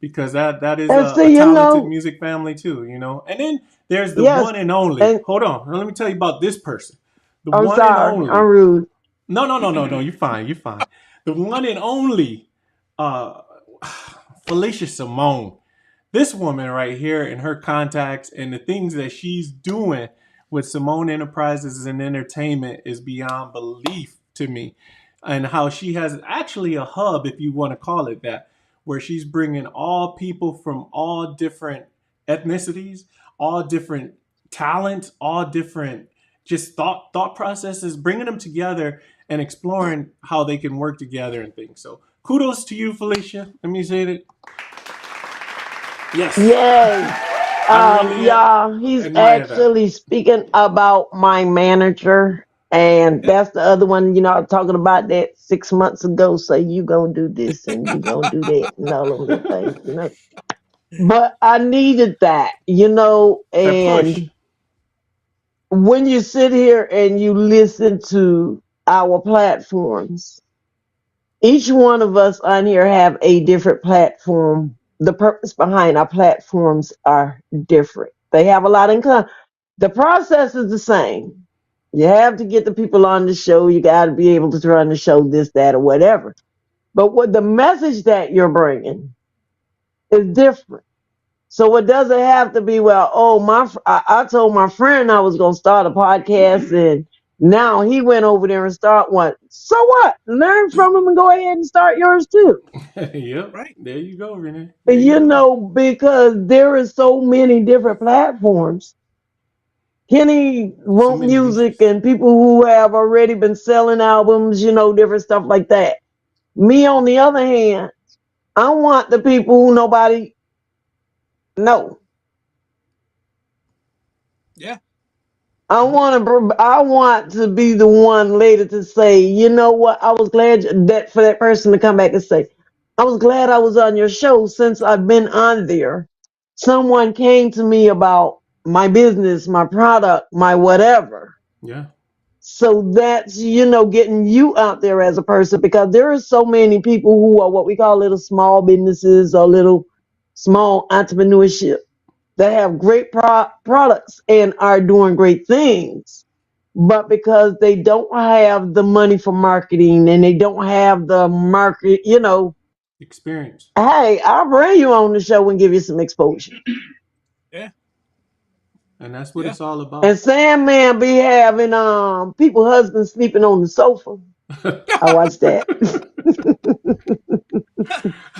because that is And a see, talented music family too, And then there's the yes, one and only. and Hold on, let me tell you about this person. The I'm one and sorry, I'm only. rude. No, no, no, no, no. You're fine. You're fine. The one and only uh, Felicia Simone. This woman right here and her contacts and the things that she's doing with Simone Enterprises and Entertainment is beyond belief to me. And how she has actually a hub, if you want to call it that, where she's bringing all people from all different ethnicities, all different talents, all different just thought processes, bringing them together and exploring how they can work together and things. So kudos to you, Felicia. Let me say that. Yes, Yes. I really Y'all, he's admire that. actually speaking about my manager, and Yeah. that's the other one, I'm talking about that 6 months ago. Say you gonna do this and you gonna do that and all of them things. But I needed that, That push. and when you sit here and you listen to our platforms, each one of us on here have a different platform. The purpose behind our platforms are different. They have a lot in common. The process is the same. You have to get the people on the show. You got to be able to run the show, this, that, or whatever. But what the message that you're bringing is different. So it doesn't have to be, well, oh, I told my friend I was going to start a podcast and now he went over there and start one. So what? Learn from him and go ahead and start yours too. Yep. Right. There you go, Renee. There you You go. know, because there is so many different platforms. Kenny So wrote many music niches. and people who have already been selling albums, different stuff like that. Me, on the other hand, I want the people who nobody know. Yeah. I want to be the one later to say, you know what? I was glad that for that person to come back and say, I was glad I was on your show since I've been on there. Someone came to me about my business, my product, my whatever. Yeah. So that's, getting you out there as a person because there are so many people who are what we call little small businesses or little small entrepreneurship that have great products and are doing great things. But because they don't have the money for marketing and they don't have the market, Experience. hey, I'll bring you on the show and give you some exposure. Yeah. And that's what Yeah. it's all about. And Sandman be having people husbands sleeping on the sofa. I watched that.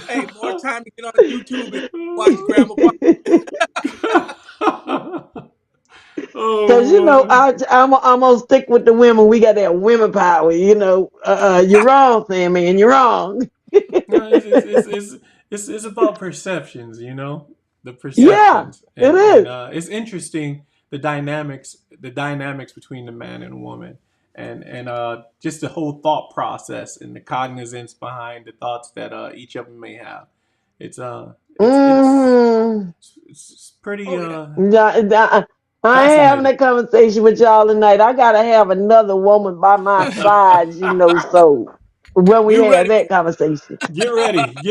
Hey, more time to get on YouTube and watch Grandma Pop. Cause Oh, I'm gonna stick with the women. We got that women power. You're wrong, Sandman. You're wrong. no, it's about perceptions, the Yeah, perceptions, it and is. it's interesting the dynamics between the man and woman, and just the whole thought process and the cognizance behind the thoughts that each of them may have. It's it's it's Mm. it's pretty Oh yeah. I ain't having fascinating. that conversation with y'all tonight. I gotta have another woman by my side, so when we We have ready. that conversation. Get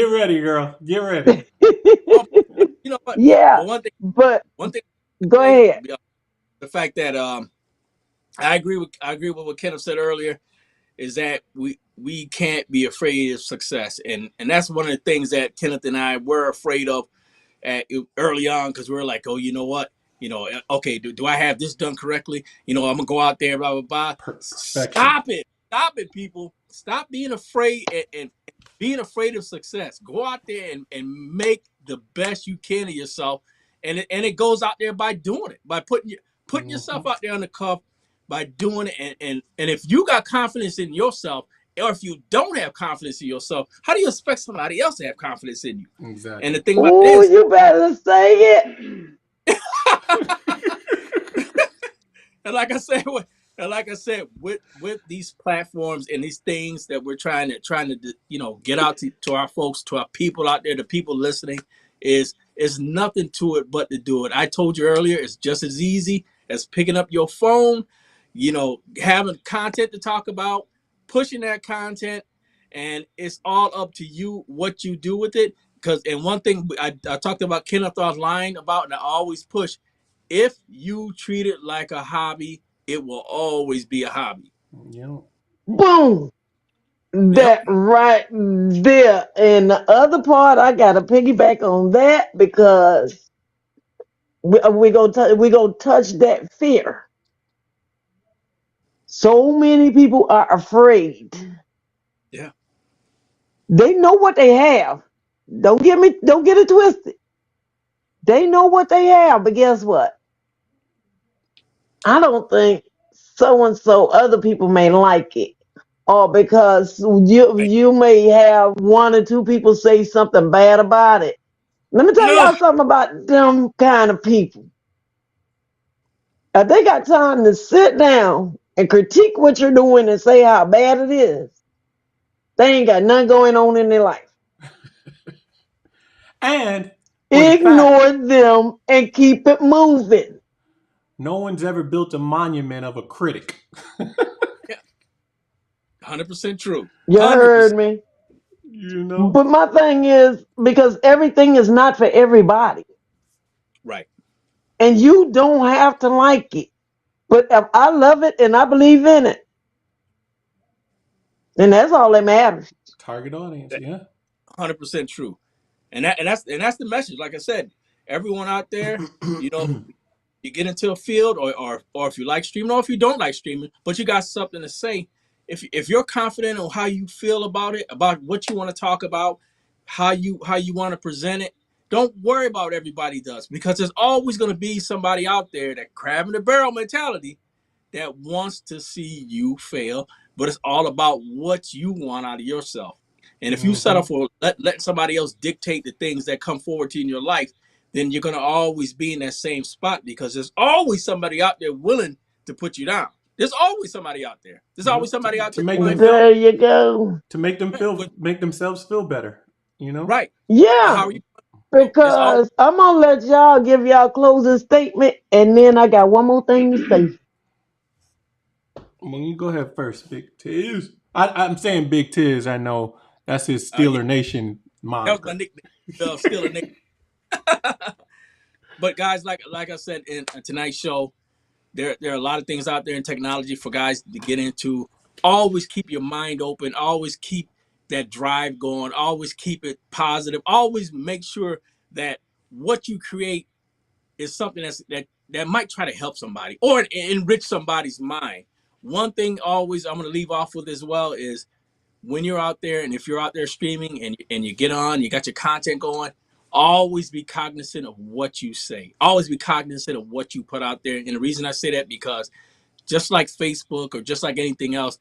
ready, girl, get ready. Um, you know what? Yeah, But but one thing go I say, ahead. the fact that I agree with what Kenneth said earlier is that we can't be afraid of success, and that's one of the things that Kenneth and I were afraid of early on because we were like, oh, you know what, okay, do I have this done correctly? I'm gonna go out there, blah blah blah. Perfection. Stop it, people. Stop being afraid and being afraid of success. Go out there and make the best you can of yourself, and it goes out there by doing it, by putting Hmm. yourself out there on the cuff, by doing it, and if you got confidence in yourself, or if you don't have confidence in yourself, how do you expect somebody else to have confidence in you? And the Exactly. thing about it Oh, is, you better say it. and like I said, with these platforms and these things that we're trying to get out to our folks, to our people out there, the people listening, is nothing to it but to do it. I told you earlier, it's just as easy as picking up your phone, having content to talk about, pushing that content, and it's all up to you what you do with it. Because and one thing I talked about Kenneth line about, and I always push: if you treat it like a hobby, it will always be a hobby. You Boom. Yep. That right there. And the other part, I gotta piggyback on that because we gonna touch that fear. So many people are afraid. Yeah. They know what they have. Don't get it twisted. They know what they have, but guess what? I don't think so and so other people may like it. Or because Right. you may have one or two people say something bad about it. Let me tell No. y'all something about them kind of people. If they got time to sit down and critique what you're doing and say how bad it is, they ain't got nothing going on in their life. and for the fact Ignore them and keep it moving. no one's ever built a monument of a critic. Yeah. 100% true. You heard 100%. me. You know? But my thing is, because everything is not for everybody, Right. and you don't have to like it. But if I love it and I believe in it, then that's all that matters. Target audience, yeah. 100% true. And that's the message. Like I said, everyone out there, you know, you get into a field, or if you like streaming, or if you don't like streaming, but you got something to say. If you're confident on how you feel about it, about what you want to talk about, how you want to present it, don't worry about what everybody does, because there's always going to be somebody out there that crab in the barrel mentality that wants to see you fail, but it's all about what you want out of yourself. And if you settle Mm-hmm. for let somebody else dictate the things that come forward to you in your life, then you're gonna always be in that same spot, because there's always somebody out there willing to put you down. There's always somebody out there. There's always Yep. somebody out To there that make them might want There feel, you go. to make them with make themselves feel better. You know. right. Yeah, How are you? There's all because I'm gonna let y'all give y'all closing statement, and then I got one more thing to say. Well, you go ahead first, Big Tiz. I'm saying Big Tiz. I know that's his yeah, Steeler Nation that was my moniker. nickname. Still a nickname. But guys, like I said in tonight's show, there are a lot of things out there in technology for guys to get into. Always keep your mind open. Always keep that drive going. Always keep it positive. Always make sure that what you create is something that might try to help somebody or enrich somebody's mind. One thing always I'm going to leave off with as well is, when you're out there, and if you're out there streaming and you get on, you got your content going, always be cognizant of what you say. Always be cognizant of what you put out there. And the reason I say that, because just like Facebook or just like anything else,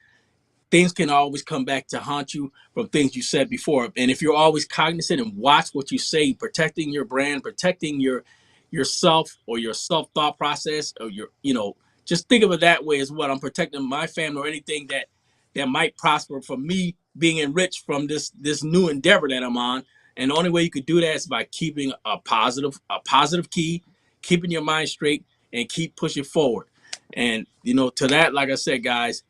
things can always come back to haunt you from things you said before. And if you're always cognizant and watch what you say, protecting your brand, protecting yourself or your self thought process, or just think of it that way as well. I'm protecting my family or anything that might prosper from me being enriched from this new endeavor that I'm on. And the only way you could do that is by keeping a positive key, keeping your mind straight, and keep pushing forward. And to that, like I said, guys,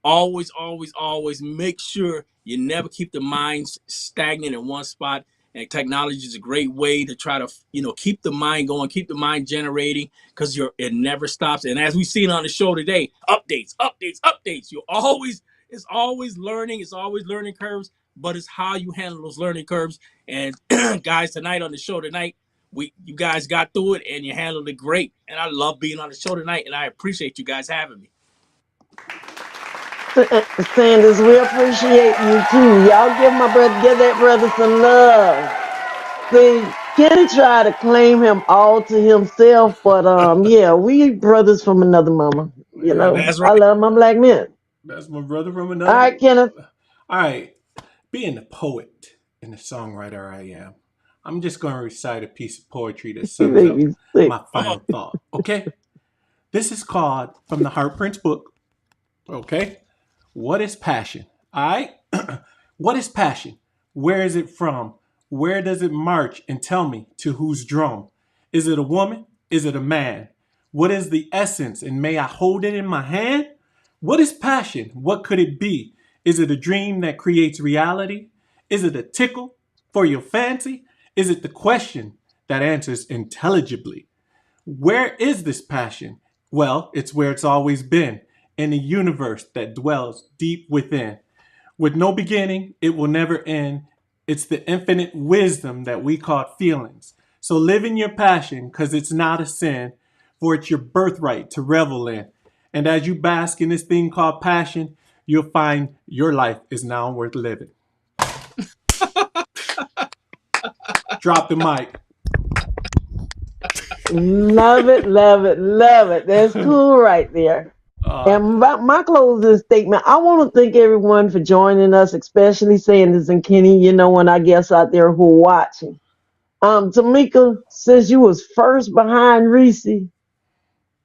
always, always, always make sure you never keep the mind stagnant in one spot. And technology is a great way to try to, keep the mind going, keep the mind generating, because it never stops. And as we've seen on the show today, updates, updates, updates. It's always learning, it's always learning curves, but it's how you handle those learning curves. And guys, tonight on the show tonight, you guys got through it and you handled it great. And I love being on the show tonight, and I appreciate you guys having me. Sanders, we appreciate you too. Y'all give that brother some love. See, Kenny tried to claim him all to himself, but yeah, we brothers from another mama. Yeah, That's I right. love my black men. that's my brother from All another. right, Kenneth. All right, being the poet and the songwriter I am, I'm just going to recite a piece of poetry that You sums make up me sick. my final thought. Okay, this is called from the Heart Prince book. Okay, what is passion? All right, what is passion? Where is it from? Where does it march? And tell me, to whose drum? Is it a woman? Is it a man? What is the essence? And may I hold it in my hand? What is passion? What could it be? Is it a dream that creates reality? Is it a tickle for your fancy? Is it the question that answers intelligibly? Where is this passion? Well, it's where it's always been, in a universe that dwells deep within. With no beginning, it will never end. It's the infinite wisdom that we call feelings. So live in your passion, because it's not a sin, for it's your birthright to revel in. And as you bask in this thing called passion, you'll find your life is now worth living. Drop the mic. Love it, love it, love it. That's cool right there. Uh, And my closing statement, I want to thank everyone for joining us, especially Sanders and Kenny, and our guests out there who are watching. Tamika, since you was first behind Reese,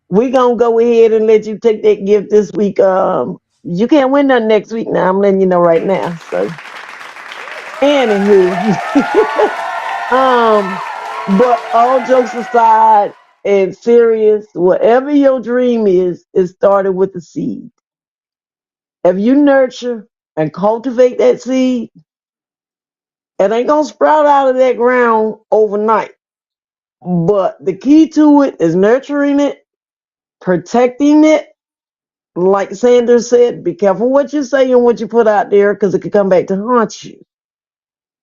we gonna go ahead and let you take that gift this week. You can't win nothing next week now. I'm letting you know right now. So, anywho, but all jokes aside and serious, whatever your dream is, it started with a seed. If you nurture and cultivate that seed, It ain't gonna sprout out of that ground overnight. But the key to it is nurturing it, protecting it. Like Sanders said, be careful what you say and what you put out there because it could come back to haunt you.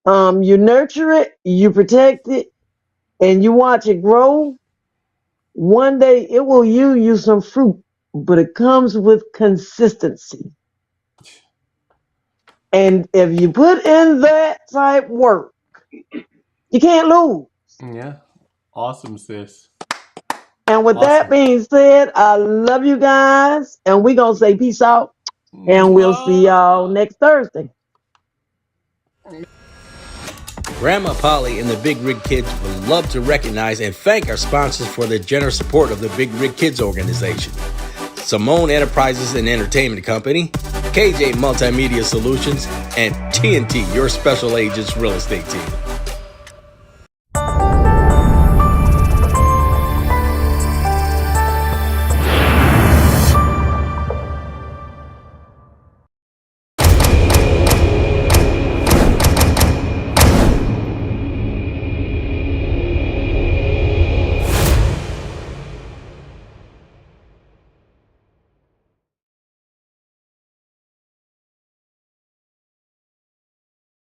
You nurture it, you protect it, and you watch it grow. One day it will yield you some fruit, but it comes with consistency. And if you put in that type work, you can't lose. Yeah. Awesome, sis. And with that Awesome. being said, I love you guys. And we're going to say peace out. And we'll see y'all next Thursday. Grandma Polly and the Big Rig Kids would love to recognize and thank our sponsors for their generous support of the Big Rig Kids organization. Simone Enterprises and Entertainment Company, KJ Multimedia Solutions, and TNT, your special agents real estate team.